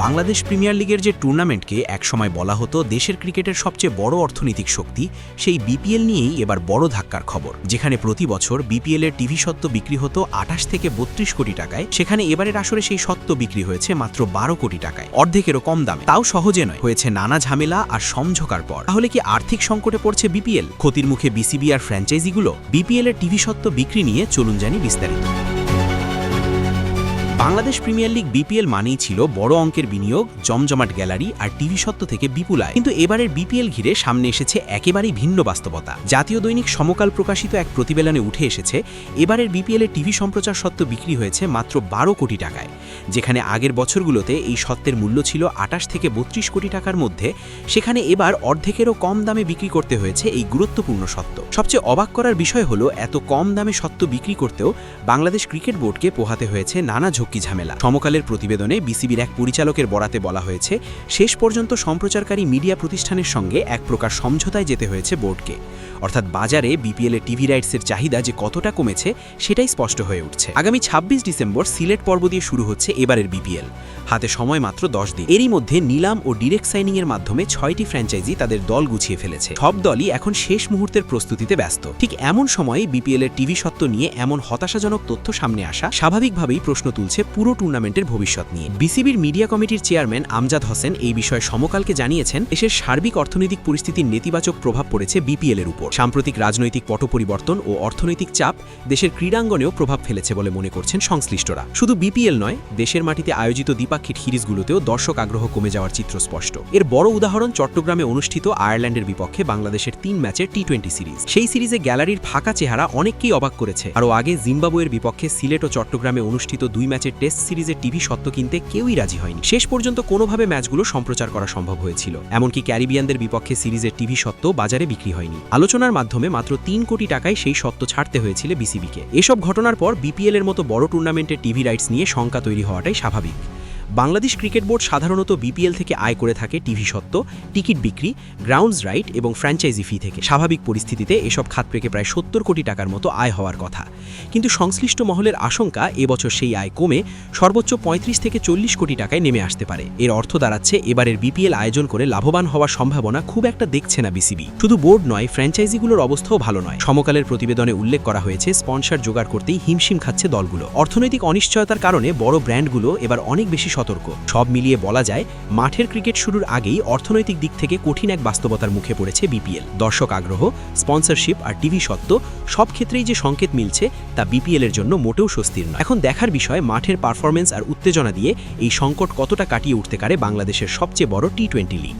Bangladesh premier লিগের যে টুর্নামেন্টকে একসময় বলা হতো দেশের ক্রিকেটের সবচেয়ে বড় অর্থনৈতিক শক্তি, সেই বিপিএল নিয়েই এবার বড় ধাক্কার খবর। যেখানে প্রতি বছর বিপিএল এর টিভি স্বত্ব বিক্রি হতো ২৮ থেকে ৩২ কোটি টাকায়, সেখানে এবারের আসরে সেই স্বত্ব বিক্রি হয়েছে মাত্র ১২ কোটি টাকায়, অর্ধেকেরও কম দামে। তাও সহজে নয়, হয়েছে নানা ঝামেলা আর সমঝোকার পর। তাহলে কি আর্থিক সংকটে পড়ছে বিপিএল? ক্ষতির মুখে বিসিবি আর ফ্র্যাঞ্চাইজিগুলো? বিপিএল এর টিভি স্বত্ব বিক্রি নিয়ে চলুন জানি বিস্তারিত। বাংলাদেশ প্রিমিয়ার লিগ বিপিএল মানেই ছিল বড় অঙ্কের বিনিয়োগ, জমজমাট গ্যালারি আর টিভি স্বত্ব থেকে বিপুল আয়। কিন্তু এবারের বিপিএল ঘিরে সামনে এসেছে একেবারেই ভিন্ন বাস্তবতা। জাতীয় দৈনিক সমকাল প্রকাশিত এক প্রতিবেদনে উঠে এসেছে, এবারের বিপিএল এর টিভি সম্প্রচার স্বত্ব বিক্রি হয়েছে মাত্র ১২ কোটি টাকায়। যেখানে আগের বছরগুলোতে এই স্বত্বের মূল্য ছিল ২৮ থেকে ৩২ কোটি টাকার মধ্যে, সেখানে এবার অর্ধেকেরও কম দামে বিক্রি করতে হয়েছে এই গুরুত্বপূর্ণ স্বত্ব। সবচেয়ে অবাক করার বিষয় হলো, এত কম দামে স্বত্ব বিক্রি করতেও বাংলাদেশ ক্রিকেট বোর্ডকে পোহাতে হয়েছে নানা ঝক্কি-ঝামেলা। সমকালের প্রতিবেদনে বিসিবির এক পরিচালকের বরাতে বলা হয়েছে, শেষ পর্যন্ত সম্প্রচারকারী মিডিয়া প্রতিষ্ঠানের সঙ্গে এক প্রকার সমঝোতায় যেতে হয়েছে বোর্ডকে। অর্থাৎ বাজারে বিপিএল এর টিভি রাইটসের চাহিদা যে কতটা কমেছে সেটাই স্পষ্ট হয়ে উঠছে। আগামী ২৬ ডিসেম্বর সিলেট পর্ব দিয়ে শুরু হচ্ছে এবারের বিপিএল। হাতে সময় মাত্র ১০ দিন। এরই মধ্যে নিলাম ও ডিরেক্ট সাইনিং এর মাধ্যমে ৬টি ফ্র্যাঞ্চাইজি তাদের দল গুছিয়ে ফেলেছে। সব দলই এখন শেষ মুহূর্তের প্রস্তুতিতে ব্যস্ত। ঠিক এমন সময়ে বিপিএল এর টিভি স্বত্ব নিয়ে এমন হতাশাজনক তথ্য সামনে আসা স্বাভাবিকভাবেই প্রশ্ন তুলছে পুরো টুর্নামেন্টের ভবিষ্যৎ নিয়ে। বিসিবির মিডিয়া কমিটির চেয়ারম্যান আমজাদ হোসেন এই বিষয়ে সমকালকে জানিয়েছেন, দেশের সার্বিক অর্থনৈতিক পরিস্থিতির নেতিবাচক প্রভাব পড়েছে বিপিএল এর উপর। সাম্প্রতিক রাজনৈতিক পট পরিবর্তন ও অর্থনৈতিক চাপ দেশের ক্রীড়াঙ্গনেও প্রভাব ফেলেছে বলে মনে করছেন সংশ্লিষ্টরা। শুধু বিপিএল নয়, দেশের মাটিতে আয়োজিত দ্বিপাক্ষিক সিরিজগুলোতেও দর্শক আগ্রহ কমে যাওয়ার চিত্র স্পষ্ট। এর বড় উদাহরণ চট্টগ্রামে অনুষ্ঠিত আয়ারল্যান্ডের বিপক্ষে বাংলাদেশের ৩ ম্যাচের টি-20 সিরিজ। সেই সিরিজে গ্যালারির ফাঁকা চেহারা অনেককেই অবাক করেছে। আরও আগে জিম্বাবুয়ের বিপক্ষে সিলেট ও চট্টগ্রামে অনুষ্ঠিত ২ ম্যাচের টেস্ট সিরিজের টিভি স্বত্ব কিনতে কেউই রাজি হয়নি। শেষ পর্যন্ত কোনোভাবে ম্যাচগুলো সম্প্রচার করা সম্ভব হয়েছিল। এমনকি ক্যারিবিয়ানদের বিপক্ষে সিরিজের টিভি স্বত্ব বাজারে বিক্রি হয়নি। আলোচনার মাধ্যমে মাত্র ৩ কোটি টাকায় সেই স্বত্ব ছাড়তে হয়েছিল বিসিবিকে। এসব ঘটনার পর বিপিএল এর মতো বড় টুর্নামেন্টের টিভি রাইটস নিয়ে শঙ্কা তৈরি হওয়াটাই স্বাভাবিক। বাংলাদেশ ক্রিকেট বোর্ড সাধারণত বিপিএল থেকে আয় করে থাকে টিভি স্বত্ব, টিকিট বিক্রি, গ্রাউন্ডস রাইট এবং ফ্র্যাঞ্চাইজি ফি থেকে। স্বাভাবিক পরিস্থিতিতে এসব খাত থেকে প্রায় ৭০ কোটি টাকার মতো আয় হওয়ার কথা। কিন্তু সংশ্লিষ্ট মহলের আশঙ্কা, এবছর সেই আয় কমে সর্বোচ্চ ৩৫ থেকে ৪০ কোটি টাকায় নেমে আসতে পারে। এর অর্থ দাঁড়াচ্ছে, এবারের বিপিএল আয়োজন করে লাভবান হওয়ার সম্ভাবনা খুব একটা দেখছে না বিসিবি। শুধু বোর্ড নয়, ফ্র্যাঞ্চাইজিগুলোর অবস্থাও ভালো নয়। সমকালের প্রতিবেদনে উল্লেখ করা হয়েছে, স্পন্সর জোগাড় করতেই হিমশিম খাচ্ছে দলগুলো। অর্থনৈতিক অনিশ্চয়তার কারণে বড় ব্র্যান্ডগুলো এবার অনেক বেশি সতর্ক। সব মিলিয়ে বলা যায়, মাঠের ক্রিকেট শুরুর আগেই অর্থনৈতিক দিক থেকে কঠিন এক বাস্তবতার মুখে পড়েছে বিপিএল। দর্শক আগ্রহ, স্পন্সরশিপ আর টিভি স্বত্ব সব ক্ষেত্রেই যে সংকেত মিলছে তা বিপিএল এর জন্য মোটেও স্বস্তির নয়। এখন দেখার বিষয়, মাঠের পারফরমেন্স আর উত্তেজনা দিয়ে এই সংকট কতটা কাটিয়ে উঠতে পারে বাংলাদেশের সবচেয়ে বড় টি-20 লিগ।